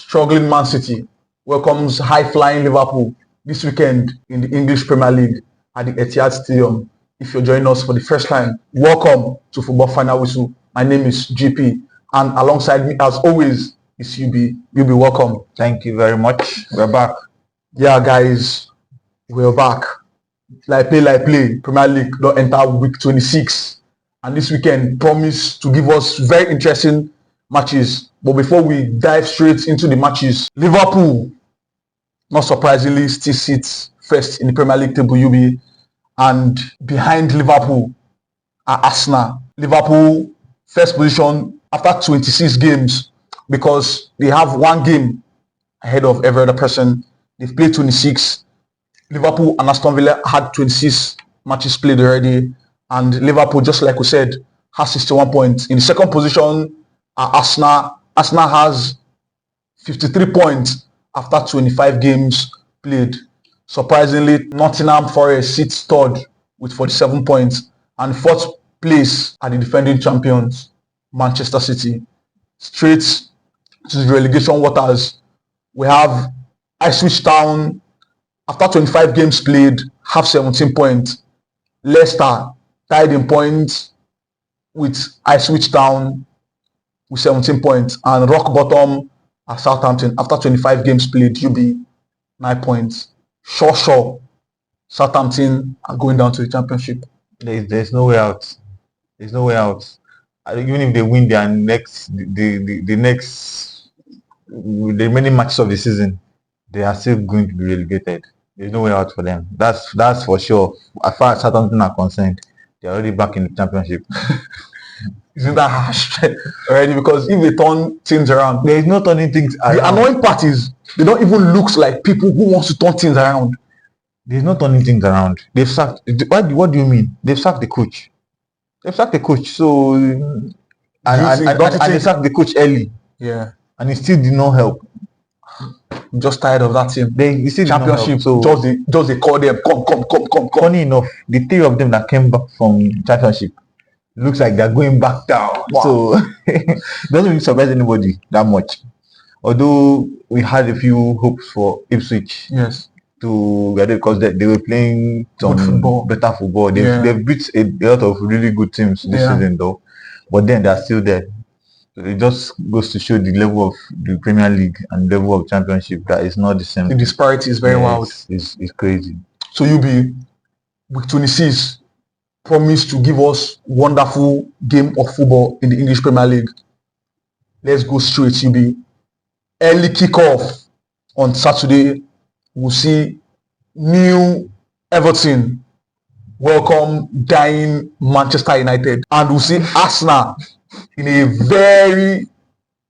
struggling Man City welcomes high-flying Liverpool this weekend in the English Premier League at the Etihad Stadium. If you're joining us for the first time, welcome to Football Final Whistle. My name is GP, and alongside me, as always, is UB. UB, welcome. Thank you very much. We're back. Yeah, guys, we're back. Like play. Premier League don't enter week 26, and this weekend promise to give us very interesting matches. But before we dive straight into the matches, Liverpool, not surprisingly, still sits first in the Premier League table, UB, and behind Liverpool are Arsenal. Liverpool first position after 26 games because they have one game ahead of every other person. They've played 26. Liverpool and Aston Villa had 26 matches played already, and Liverpool, just like we said, has 61 points. In the second position are Arsenal. Arsenal has 53 points after 25 games played. Surprisingly, Nottingham Forest sits third with 47 points, and fourth place are the defending champions, Manchester City. Straight to the relegation waters, we have Ipswich Town, after 25 games played, have 17 points. Leicester tied in points with Ipswich Town with 17 points. And rock bottom are Southampton after 25 games played, UB 9 points. Sure, Southampton are going down to the championship. There's no way out. There's no way out. Even if they win their the remaining matches of the season, they are still going to be relegated. There's no way out for them. That's for sure. As far as Southampton are concerned, they're already back in the championship. Isn't that harsh already? Because if they turn things around, there is no turning things around. The annoying part is they don't even look like people who wants to turn things around. There's no turning things around. They've sacked. What do you mean? They've sacked the coach. They've sacked the coach. So and they sacked the coach early. Yeah. And it still did not help. I'm just tired of that team. They still championship. So just they call them come. Funny enough, the three of them that came back from championship looks like they're going back down. Wow. So it doesn't really surprise anybody that much. Although we had a few hopes for Ipswich. Yes. To get it because they were playing some better football. They've beat a lot of really good teams this season though. But then they're still there. So it just goes to show the level of the Premier League and level of championship that is not the same. The disparity is very wild. It's crazy. So UB, week 26 promised to give us wonderful game of football in the English Premier League. Let's go straight, UB. Early kickoff on Saturday. We'll see new Everton welcome dying Manchester United, and we'll see Arsenal in a very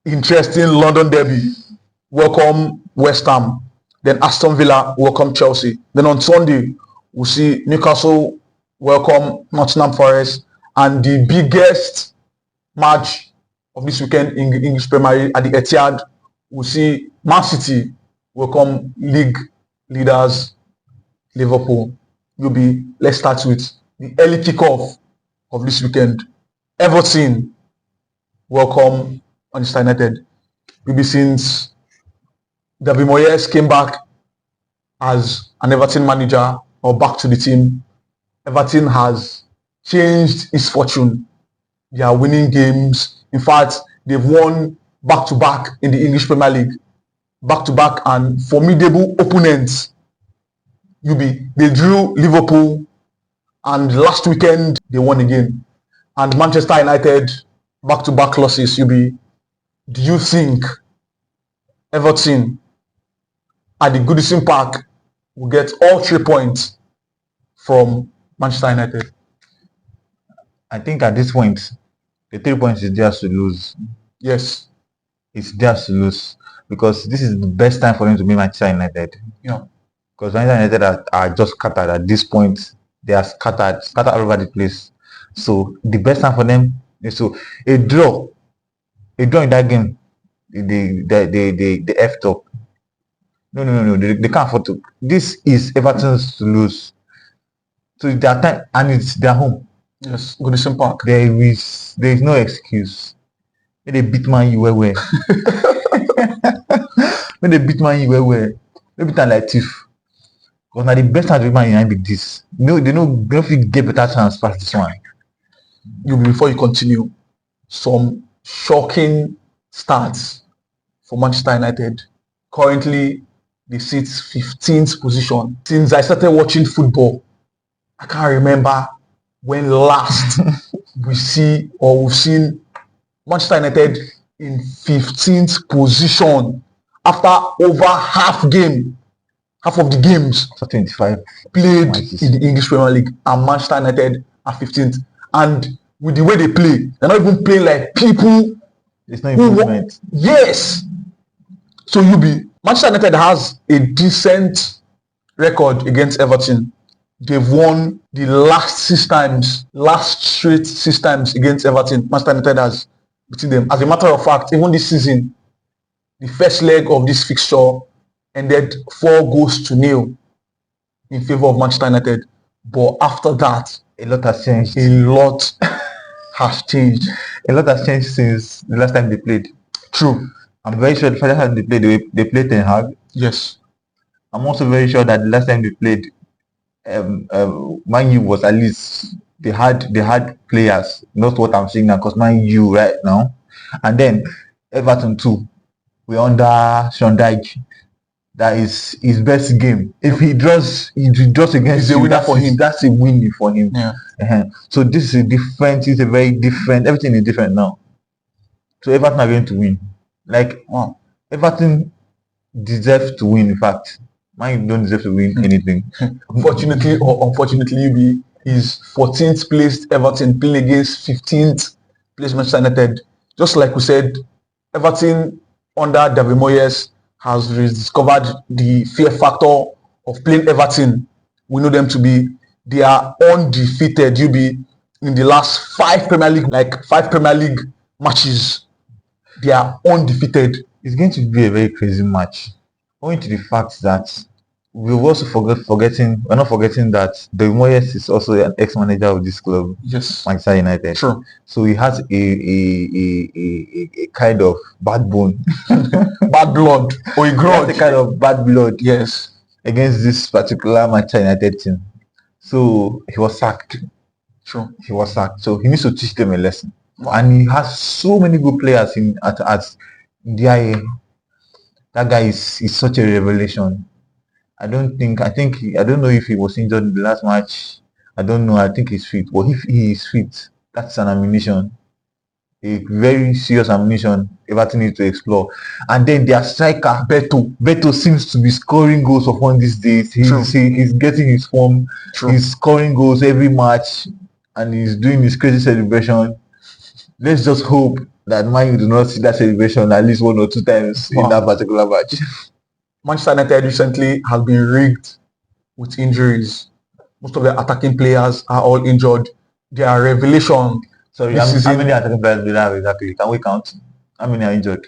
interesting London derby welcome West Ham. Then Aston Villa welcome Chelsea. Then on Sunday we'll see Newcastle welcome Nottingham Forest, and the biggest match of this weekend in the English Premier League at the Etihad, we'll see Man City welcome league leaders Liverpool. Let's start with the early kickoff of this weekend. Everton welcome Manchester United. Since David Moyes came back as an Everton manager or back to the team, Everton has changed its fortune. They are winning games. In fact, they've won back-to-back in the English Premier League. Back-to-back and formidable opponents. They drew Liverpool, and last weekend they won again. And Manchester United, back-to-back losses. Do you think Everton at the Goodison Park will get all 3 points from Manchester United? I think at this point, the 3 points is theirs to lose. Yes. It's theirs to lose. Because this is the best time for them to be Manchester United. Yeah. Because Manchester United are just scattered at this point. They are scattered all over the place. So the best time for them is to a draw in that game. They effed up. No. They can't afford to. This is Everton's to lose. So it's their time and it's their home. Yes, Goodison Park. There is no excuse. They beat Man U where. when they beat Man U well, they beat them like thief. Because now the best time to beat Man United be this. No, they don't fit get better chance past this one. Before you continue, some shocking stats for Manchester United. Currently, they sit 15th position. Since I started watching football, I can't remember when last we've seen Manchester United in 15th position after over half of the games So 25 played matches. in the English Premier League, and Manchester United are 15th. And with the way they play, they're not even playing like people. It's no improvement. Yes. So Manchester United has a decent record against Everton. They've won the last straight 6 times against Everton. Manchester United has beaten them. As a matter of fact, even this season, the first leg of this fixture ended 4-0 in favor of Manchester United. But after that, A lot has changed. A lot has changed Since the last time they played. True. I'm very sure the first time they played Ten Hag. Yes. I'm also very sure that the last time they played, Man U was at least they had players. Not what I'm saying now, because Man U right now, and then Everton too. We're under Sean Dyche. That is his best game. If he draws against a winner for him. That's a win for him. Yeah. So this is different. It's a very different. Everything is different now. So Everton are going to win. Everton deserve to win. In fact, Man U don't deserve to win anything. Fortunately or unfortunately, is 14th placed Everton playing against 15th placed Manchester United. Just like we said, Everton under David Moyes has rediscovered the fear factor of playing Everton. We know them to be, they are undefeated. In the last 5 Premier League matches, they are undefeated. It's going to be a very crazy match, owing to the fact that we're also we're not forgetting that David Moyes is also an ex-manager of this club, Yes, Manchester United. True. So he has a kind of bad bone, bad blood, or a grudge. a kind of bad blood, yes, against this particular Manchester United team. So he was sacked. True. He was sacked. So he needs to teach them a lesson. Wow. And he has so many good players at DIA. That guy is such a revelation. I don't know if he was injured in the last match. I don't know. I think he's fit. But if he is fit, that's an ammunition. A very serious ammunition Everton needs to explore. And then their striker, Beto seems to be scoring goals upon these days. He's getting his form. True. He's scoring goals every match. And he's doing his crazy celebration. Let's just hope that Man U do not see that celebration at least 1 or 2 times in that particular match. Manchester United recently has been rigged with injuries. Most of the attacking players are all injured. They are revelation. Sorry, how many attacking players do they have exactly? Can we count? How many are injured?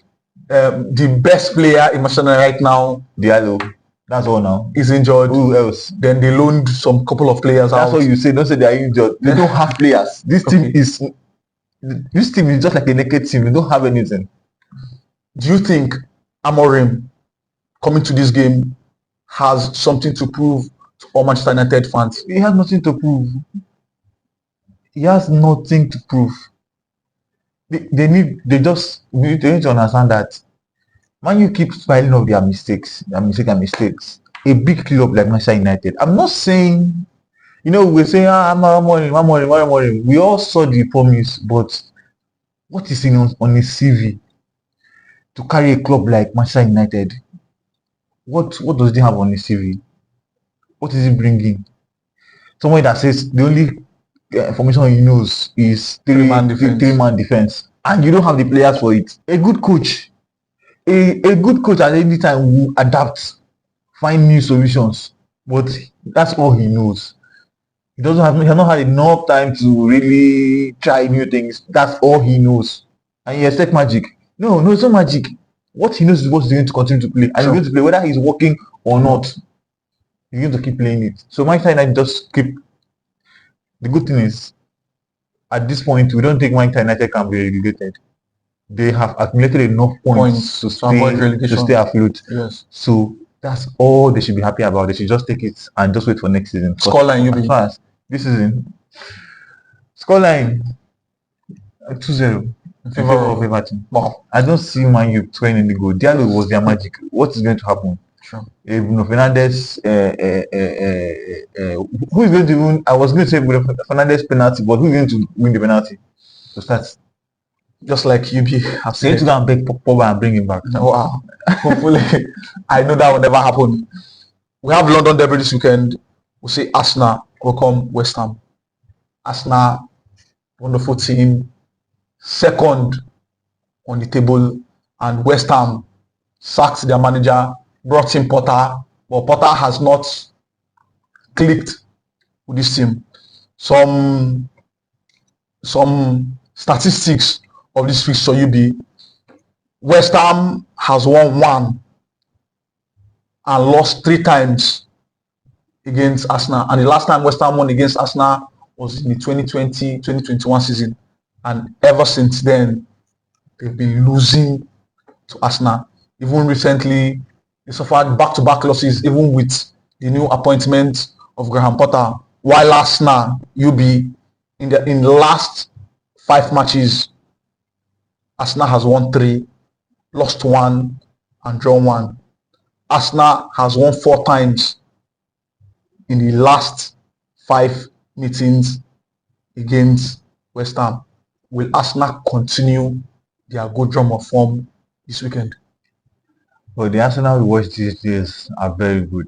The best player in Manchester United right now, Diallo. That's all now. Is injured. Who else? Then they loaned some couple of players out. That's what you say. Don't say they are injured. They don't have players. This team is just like a naked team. They don't have anything. Do you think Amorim coming to this game has something to prove to all Manchester United fans? He has nothing to prove. He has nothing to prove. They need to understand that Man U keeps piling up their mistakes. A big club like Manchester United. I'm not saying, we're saying, Amorim. We all saw the promise, but what is on his CV to carry a club like Manchester United? What does he have on his CV? What is he bringing? Someone that says the only formation he knows is three-man defense, and you don't have the players for it. A good coach, at any time will adapt, find new solutions, but that's all he knows. He has not had enough time to really try new things. That's all he knows, and you expect magic. No, it's not magic. What he knows is what he's going to continue to play, and he's going to play whether he's working or not. He's going to keep playing it. So Manchester United just keep. The good thing is, at this point, we don't think Manchester United can be relegated. they have accumulated enough points to avoid stay relegation. afloat. Yes. So that's all they should be happy about. They should just take it and just wait for next season. 'Cause Scoreline, as UB. far as this season, scoreline 2-0 in favor of Everton. Wow. I don't see Man U scoring any goal. Diallo was their magic. What is going to happen? Sure. Bruno Fernandes, who is going to win? I was going to say Bruno Fernandes penalty, but who's going to win the penalty to start? Just like UB have They need to said. go and beg Pogba and bring him back. Wow. Hopefully, I know that will never happen. We have London derby this weekend. We'll see Arsenal welcome West Ham. Arsenal, wonderful team, second on the table, and West Ham sacked their manager, brought in Potter, but Potter has not clicked with this team. Some statistics of this fixture UB. West Ham has won 1 and lost 3 times against Arsenal. And the last time West Ham won against Arsenal was in the 2020-2021 season. And ever since then, they've been losing to Arsenal. Even recently, they suffered back-to-back losses, even with the new appointment of Graham Potter. While Arsenal, UB, in the last 5 matches, Arsenal has won 3, lost 1, and drawn 1. Arsenal has won 4 times in the last 5 meetings against West Ham. Will Arsenal continue their good drum of form this weekend? But the Arsenal we watch these days are very good.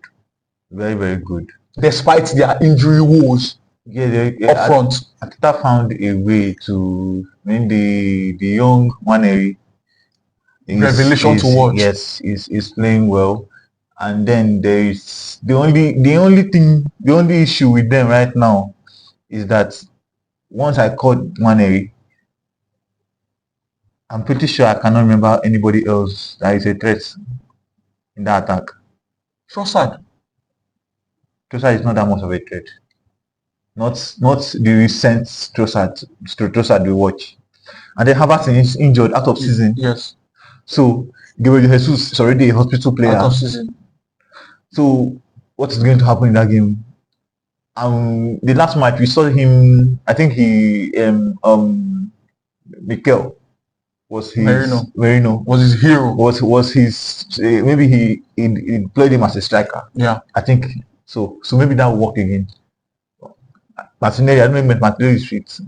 Very, very good. Despite their injury woes up front. Ateta found a way to win the young Waneri. Revelation to watch. Yes, is playing well. And then there is the only issue with them right now is that once I caught Waneri, I'm pretty sure I cannot remember anybody else that is a threat in that attack. Trossard is not that much of a threat. Not the recent Trossard we watch. And then Havertz is injured out of season. Yes. So Gabriel Jesus is already a hospital player. Out of season. So what is going to happen in that game? The last match we saw him. I think Mikel was his Merino was his hero. Was his maybe he played him as a striker. Yeah, I think so. So maybe that will work again. Martinelli, I don't know if Martinelli is fit.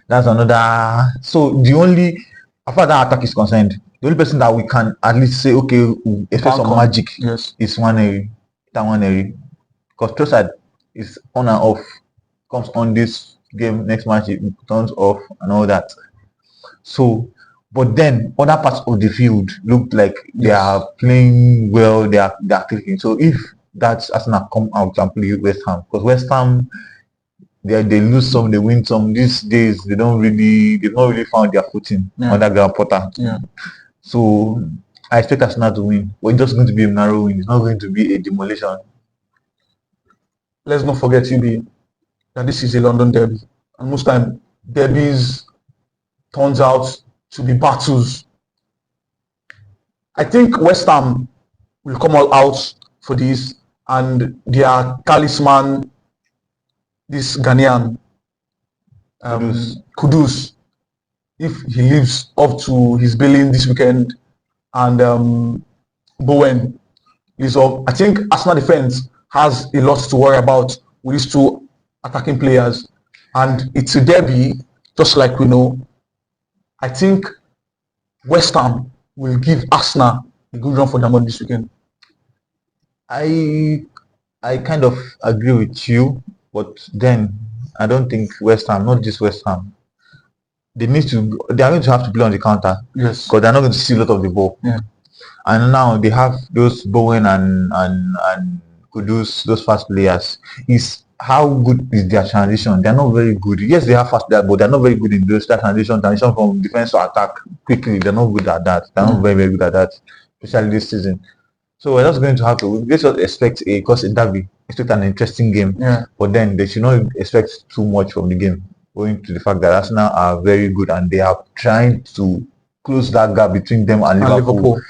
That's another. So the only, as far as that attack is concerned, the only person that we can at least say, okay, expect some magic, yes, is Waneri. Because Trossard is on and off. Comes on this game, next match it turns off and all that. So, but then other parts of the field look like they are playing well. They are clicking. So if that's Arsenal come out and play West Ham, because West Ham they lose some, they win some. These days they've not really found their footing under Graham Potter. Yeah. So I expect Arsenal to win. But it's just going to be a narrow win. It's not going to be a demolition. Let's not forget, UB, that this is a London derby, and most time derbies turns out to be battles. I think West Ham will come all out for this, and their talisman, this Ghanaian, Kudus, if he lives up to his billing this weekend, and Bowen is up, I think Arsenal defense has a lot to worry about with these 2 attacking players, and it's a derby, just like we know. I think West Ham will give Arsenal a good run for their money this weekend. I kind of agree with you, but then I don't think West Ham, not just West Ham, they are going to have to play on the counter. Yes. Because they're not going to see a lot of the ball. Yeah. And now they have those Bowen and Kudus, those fast players. Is how good is their transition? They're not very good. Yes, they have fast players, but they're not very good in that transition from defense to attack quickly. They're not good at that. They're not very, very good at that, especially this season. So we're just going to have to, let's just expect because a derby, expect an interesting game. Yeah. But then they should not expect too much from the game. owing to the fact that Arsenal are very good and they are trying to close that gap between them and Liverpool.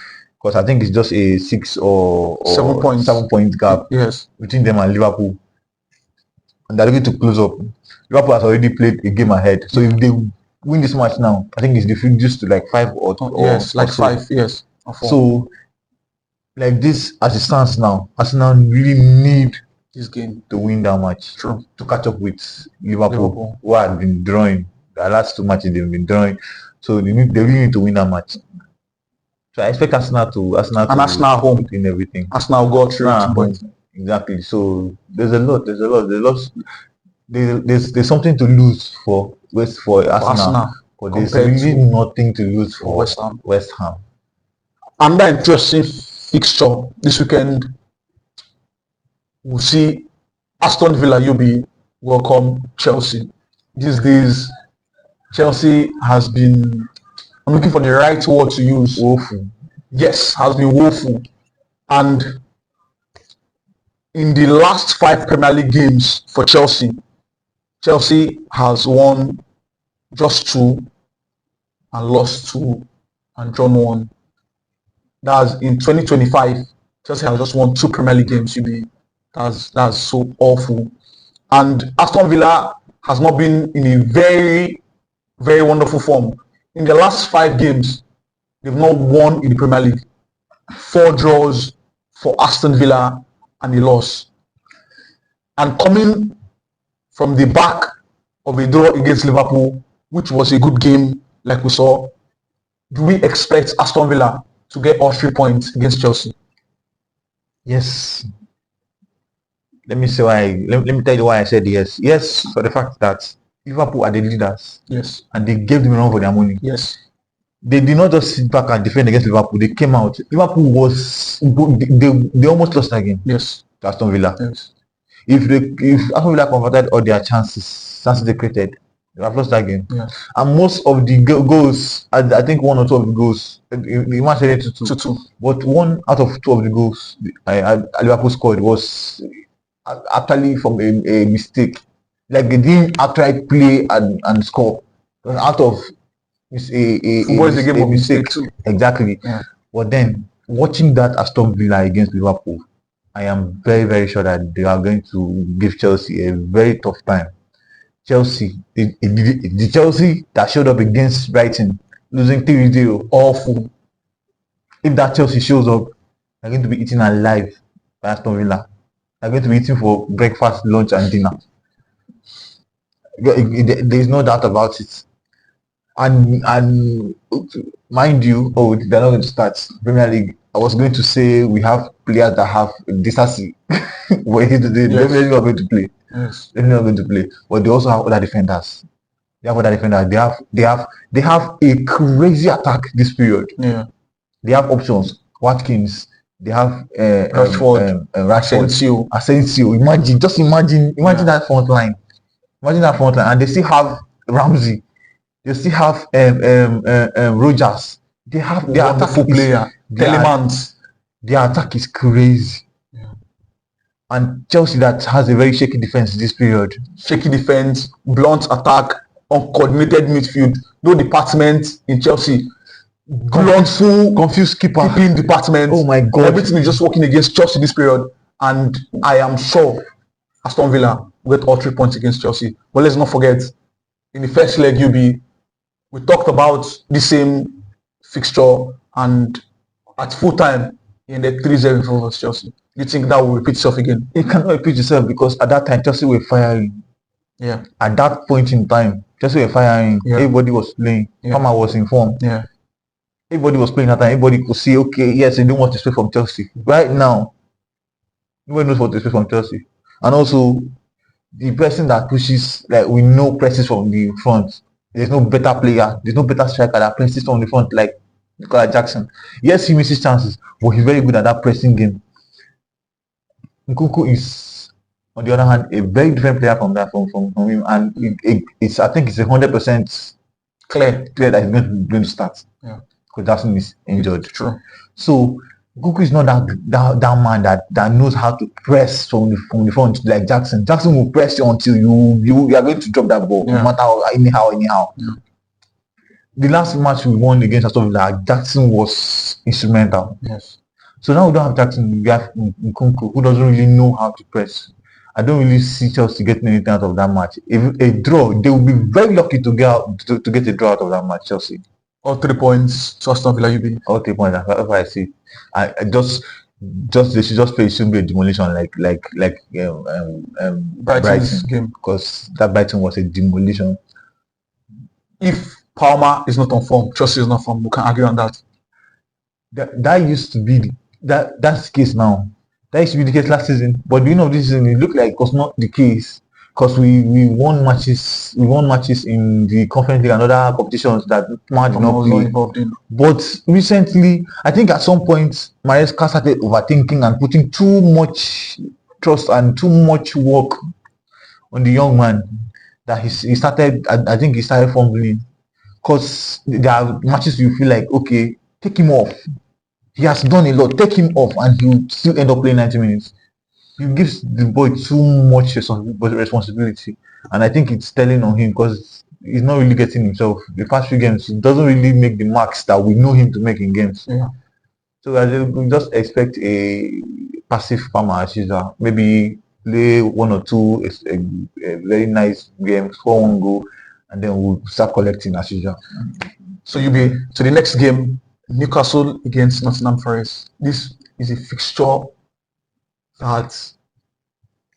Because I think it's just a 7 point gap Yes. between them and Liverpool. And they're looking to close up. Liverpool has already played a game ahead. So if they win this match now, I think it's reduced to like 5 or yes, like so. 5, yes. So like this, as it stands now, Arsenal really need this game to win that match. True. To catch up with Liverpool, who have been drawing. The last 2 matches they've been drawing. So they really need to win that match. So I expect Arsenal to Arsenal home in everything. Arsenal got 3 points. Exactly. So there's something to lose for Arsenal. But there's really nothing to lose for West Ham. Another interesting fixture this weekend, we'll see Aston Villa welcome Chelsea. These days, Chelsea has been, I'm looking for the right word to use. Woeful. Yes, has been woeful. And in the last 5 Premier League games for Chelsea has won just 2 and lost 2 and drawn 1. That's in 2025. Chelsea has just won 2 Premier League games. That's so awful. And Aston Villa has not been in a very, very wonderful form. In the last 5 games, they've not won in the Premier League. 4 draws for Aston Villa and a loss. And coming from the back of a draw against Liverpool, which was a good game, like we saw, do we expect Aston Villa to get all 3 points against Chelsea? Yes. Let me say why. Let me tell you why I said yes. Yes, for the fact that Liverpool are the leaders. Yes. And they gave them a run for their money. Yes. They did not just sit back and defend against Liverpool. They came out. Liverpool was they almost lost that game. Yes. To Aston Villa. Yes. If Aston Villa converted all their chances they created, they have lost that game. Yeah. And most of the goals, I think 1 or 2 of the goals, the match ended 2-2. But 1 out of 2 of the goals Liverpool scored was actually from a mistake. Like they didn't actually play and score. It was out of a mistake too. Exactly. Yeah. But then watching that Aston Villa against Liverpool, I am very, very sure that they are going to give Chelsea a very tough time. Chelsea, the Chelsea that showed up against Brighton, losing 3-0, awful. If that Chelsea shows up, they're going to be eaten alive by Aston Villa. They're going to be eating for breakfast, lunch, and dinner. There's no doubt about it. And mind you, they're not going to start Premier League. I was going to say we have players that have Disasi. They're definitely not going to play. Yes. They're not going to play. But they also have other defenders. They have a crazy attack this period. Yeah. They have options. Watkins. They have Rashford. Asensio. Imagine that front line. Imagine that front line. And they still have Ramsey. They still have Rogers. They have their wonderful player. Telemans. Their attack is crazy. Yeah. And Chelsea that has a very shaky defense this period. Shaky defense, blunt attack, uncoordinated midfield. No department in Chelsea. Confused keeping department. Oh my God. Everything is just working against Chelsea this period. And I am sure Aston Villa will get all 3 points against Chelsea. But let's not forget, in the first leg, we talked about the same fixture, and at full time, he ended 3-0 in front of Chelsea. You think that will repeat itself again? It cannot repeat itself because at that time, Chelsea were firing. Yeah. At that point in time, Chelsea were firing. Yeah. Everybody was playing. Yeah. Palmer was informed. Yeah. Everybody was playing that time. Everybody could see, okay, yes, they don't want to play from Chelsea. Right now, nobody knows what to expect from Chelsea. And also, the person that pushes, like we know presses from the front. There's no better player. There's no better striker that presses from the front like Nicola Jackson. Yes, he misses chances, but he's very good at that pressing game. Nkunku is, on the other hand, a very different player from him, and I think it's 100% clear that he's going to start. Yeah, because Jackson is injured. True. So Goku is not that man that knows how to press from the front like Jackson. Jackson will press you until you are going to drop that ball, no matter how, anyhow. Yeah. The last match we won against Aston Villa, Jackson was instrumental. Yes. So now we don't have Jackson, we have Nkunku, who doesn't really know how to press. I don't really see Chelsea getting anything out of that match. If a draw, they will be very lucky to get a draw out of that match, Chelsea. All 3 points to Aston Villa UB. All 3 points, that's what I see. I just they should just play. It shouldn't be a demolition like Brighton's game. because that Brighton was a demolition. If Palmer is not on form, Chelsea is not on form, we can argue on that. That used to be that's the case now. That used to be the case last season, but beginning of this season, it looked like it was not the case because we won matches. We won matches in the Conference League and other competitions that match did not play. Involved in. But recently, I think at some point, Maresca started overthinking and putting too much trust and too much work on the young man. That he started. I think he started fumbling because there are matches you feel like, okay, take him off. He has done a lot. Take him off, and he'll still end up playing 90 minutes. He gives the boy too much responsibility, and I think it's telling on him because he's not really getting himself. The past few games, he doesn't really make the marks that we know him to make in games. Yeah. So we just expect a passive Palmer as usual. Maybe play 1 or 2, a very nice game, 4-1 goal, and then we'll start collecting as usual. So so the next game, Newcastle against Nottingham Forest. This is a fixture that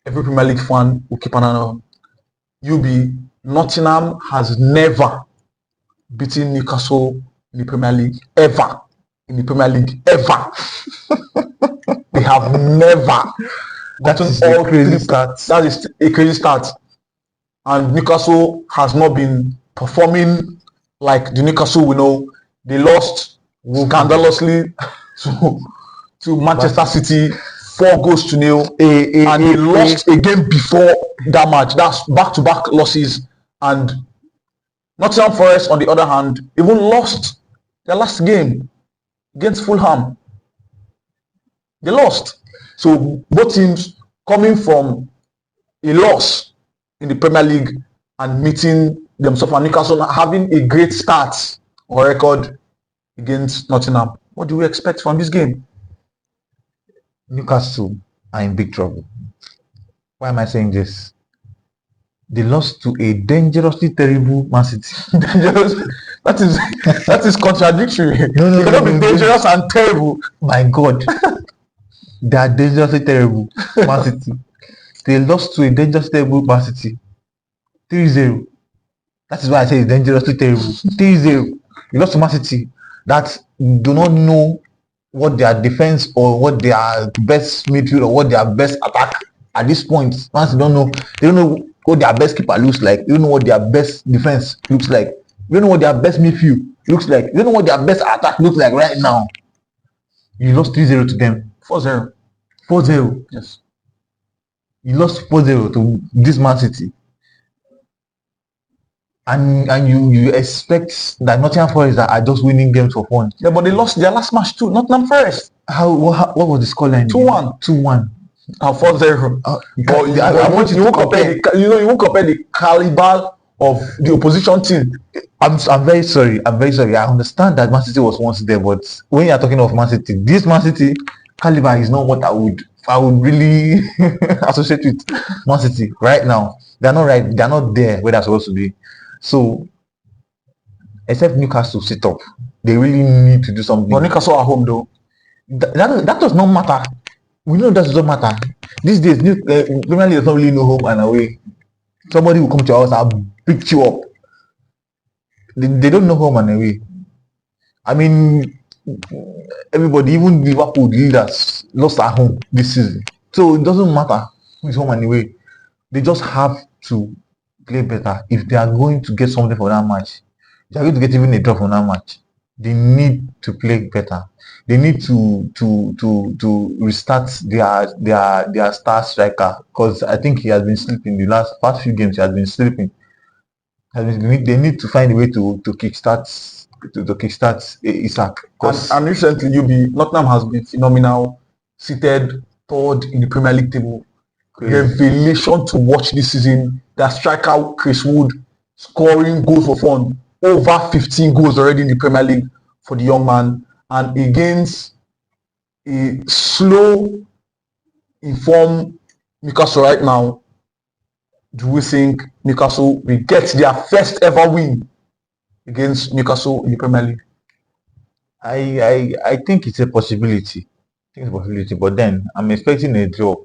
every Premier League fan will keep an eye on. Nottingham has never beaten Newcastle in the Premier League ever. In the Premier League ever. They have never. That is a crazy start. That is a crazy start. And Newcastle has not been performing like the Newcastle we know. They lost scandalously to Manchester City 4-0, and they lost again before that match. That's back-to-back losses. And Nottingham Forest, on the other hand, even lost their last game against Fulham. They lost. So both teams coming from a loss in the Premier League and meeting themselves, and Newcastle having a great start or record against Nottingham. What do we expect from this game? Newcastle are in big trouble. Why am I saying this? They lost to a dangerously terrible Man City. That is contradictory. No, They cannot be dangerous and terrible. My God. They are dangerously terrible. Man City. They lost to a dangerously terrible Man City. 3-0. That is why I say it's dangerously terrible. 3-0. You lost to Man City that do not know what their defense or what their best midfield or what their best attack at this point. Man City don't know. They don't know what their best keeper looks like. You don't know what their best defense looks like. You don't know what their best midfield looks like. You don't know what their best attack looks like right now. You lost 3-0 to them. 4-0. 4-0. Yes. You lost 4-0 to this Man City. And you expect that Nottingham Forest are just winning games for fun. Yeah, but they lost their last match too. Nottingham Forest. What was the scoreline? 2-1. 2-1. 4-0. But you won't compare the caliber of the opposition team. I'm very sorry. I understand that Man City was once there, but when you are talking of Man City, this Man City caliber is not what I would really associate with Man City right now. They're not right. They're not there where they're supposed to be. So, except Newcastle sit up, they really need to do something. But Newcastle are home though. That does not matter. We know that does not matter. These days, Premier League does not really know home and away. Somebody will come to your house and pick you up. They don't know home and away. I mean, everybody, even Liverpool leaders, lost at home this season. So it doesn't matter who is home and away. They just have to play better if they are going to get something for that match. They are going to get even a draw from that match. They need to play better. They need to restart their star striker, because I think he has been sleeping the past few games. He has been sleeping. They need to find a way to kickstart to kickstart Isak. And recently, Nottingham has been phenomenal, seated third in the Premier League table. Revelation to watch this season. Their striker Chris Wood scoring goals for fun. Over 15 goals already in the Premier League for the young man. And against a slow informed Newcastle right now, do we think Newcastle will get their first ever win against Newcastle in the Premier League? I think it's a possibility. But then I'm expecting a draw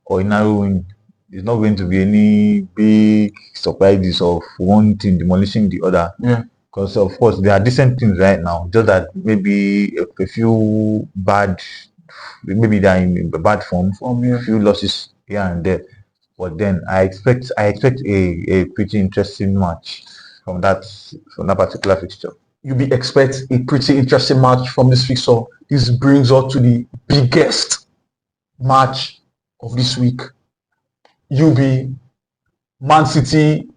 or a narrow win. It's not going to be any big surprises of one team demolishing the other. Yeah. Because of course there are decent teams right now. Just that maybe a few bad, maybe they're in bad form. A few losses here and there. But then I expect a pretty interesting match from that particular fixture. You be expect a pretty interesting match from this fixture. This brings us to the biggest match of this week. Man City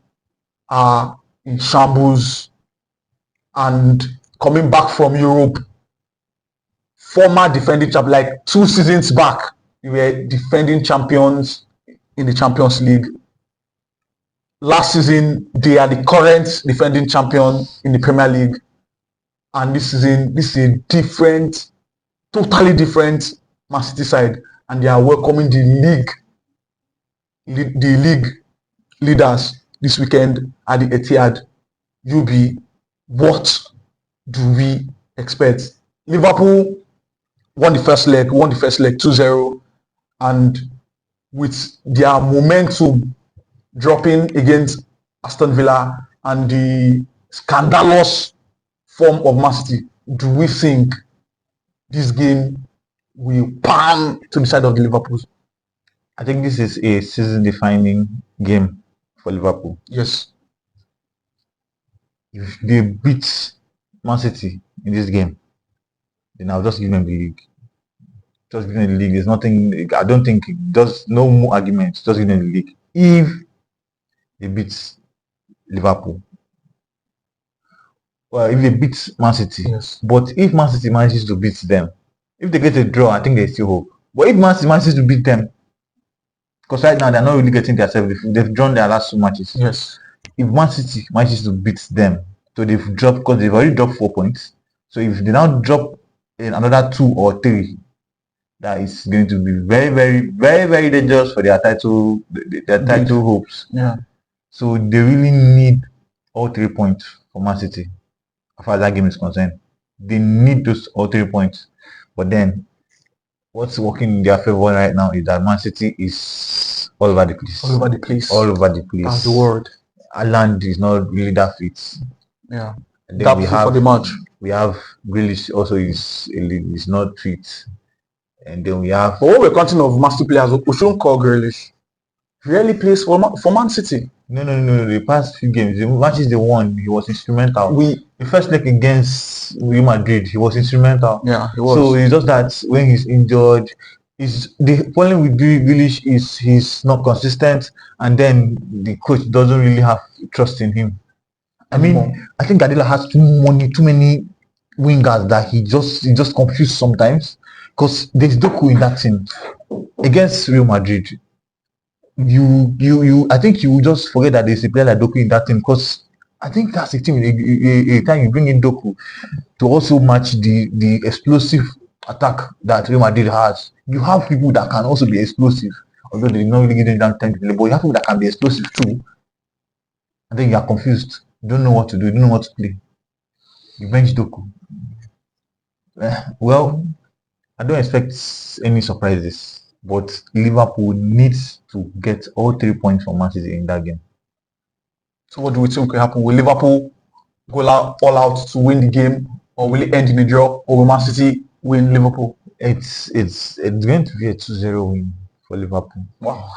are in shambles and coming back from Europe. Former defending champ, like 2 seasons back, we were defending champions in the Champions League. Last season, they are the current defending champion in the Premier League. And this season, this is a different, totally different Man City side. And they are welcoming the league leaders this weekend at the Etihad. What do we expect? Liverpool won the first leg 2-0, and with their momentum dropping against Aston Villa and the scandalous form of Man City, do we think this game will palm to the side of the Liverpool? I think this is a season-defining game for Liverpool. Yes. If they beat Man City in this game, then I'll just give them the league. Just give them the league. There's nothing. I don't think there's no more arguments. Just give them the league. If they beat Liverpool, well, if they beat Man City, yes. But if Man City manages to beat them, if they get a draw, I think there's still hope. But if Man City manages to beat them, because right now they're not really getting themselves. They've drawn their last 2 matches. Yes. If Man City manages to beat them, so they've dropped, because they've already dropped 4 points. So if they now drop in another 2 or 3, that is going to be very, very, very, very dangerous for their title hopes. Yeah. So they really need all 3 points for Man City, as far as that game is concerned. They need those all 3 points. But then, what's working in their favor right now is that Man City is all over the place. All over the place. All over the place. That's the word. Haaland is not really that fit. Yeah. Then we have for the match. We have Grealish also is not fit. And then we have. But what we're counting of Man City players, we shouldn't call Grealish. Really plays for Man City. No. The past few games, the matches they won, he was instrumental. The first leg against Real Madrid, he was instrumental. Yeah, he was. So it's just that when he's injured, the problem with Grealish is he's not consistent, and then the coach doesn't really have trust in him. I mean, I think Guardiola has too many wingers that he just confused sometimes. Because there's Doku in that team against Real Madrid. I think you just forget that there's a player like Doku in that team, because I think that's a team. A time you bring in Doku to also match the explosive attack that Real Madrid has. You have people that can also be explosive, although they're not really getting that time to play. But you have people that can be explosive too. And then you are confused. You don't know what to do. You don't know what to play. You bench Doku. Well, I don't expect any surprises, but Liverpool needs to get all 3 points from Man City in that game. So what do we think will happen? Will Liverpool go all out to win the game, or will it end in a draw, or will Man City win Liverpool? It's going to be a 2-0 win for Liverpool. Wow,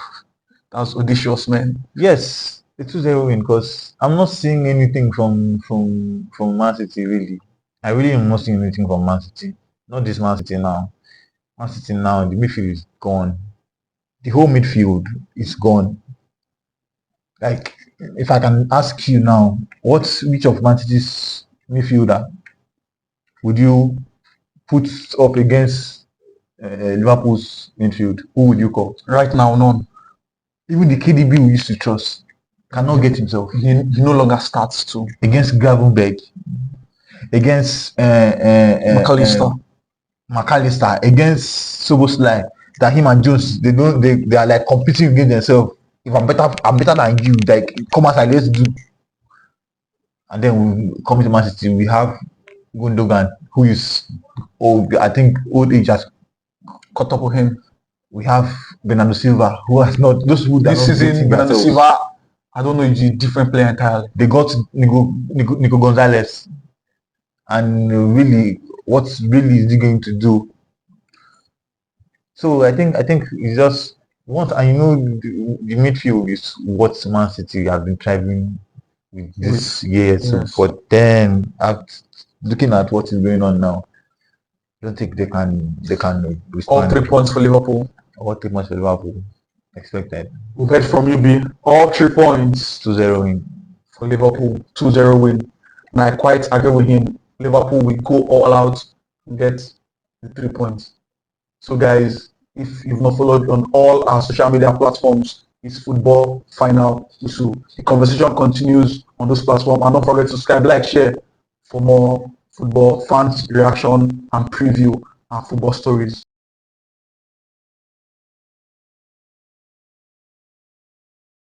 that's audacious, man. Yes, a 2-0 win, because I'm not seeing anything from Man City really. I really am not seeing anything from Man City. Not this Man City now. Man City now, the midfield is gone. The whole midfield is gone. Like, if I can ask you now, which of Man City's midfielder would you put up against Liverpool's midfield? Who would you call? Right now, none. Even the KDB we used to trust cannot get himself He no longer starts to. against Gravenberg, against McAllister. McAllister, against Soboslai. That him and Jones they are like competing against themselves. If I'm better than you. Like come outside, let's do. And then we come to Man City. We have Gundogan, who is old. I think old age has Caught up with him. we have Bernardo Silva, who has not those who This season, Bernardo Silva, I don't know, is a different player entirely. They got Nico Gonzalez, and really, what really is he going to do? So I think it's just once, and you know, the midfield is what Man City have been thriving with this year. So, Yes. but then looking at what is going on now, I don't think they can withstand All 3 points for Liverpool. all 3 much for Liverpool expected. We've heard from you, B. All 3 points 2-0 win. for Liverpool. 2-0 win. And I quite agree with him. Liverpool will go all out and get the 3 points. So guys, if you've not followed on all our social media platforms, it's Football Final Issue. The conversation continues on those platforms. And don't forget to subscribe, like, share for more football fans reaction and preview and football stories.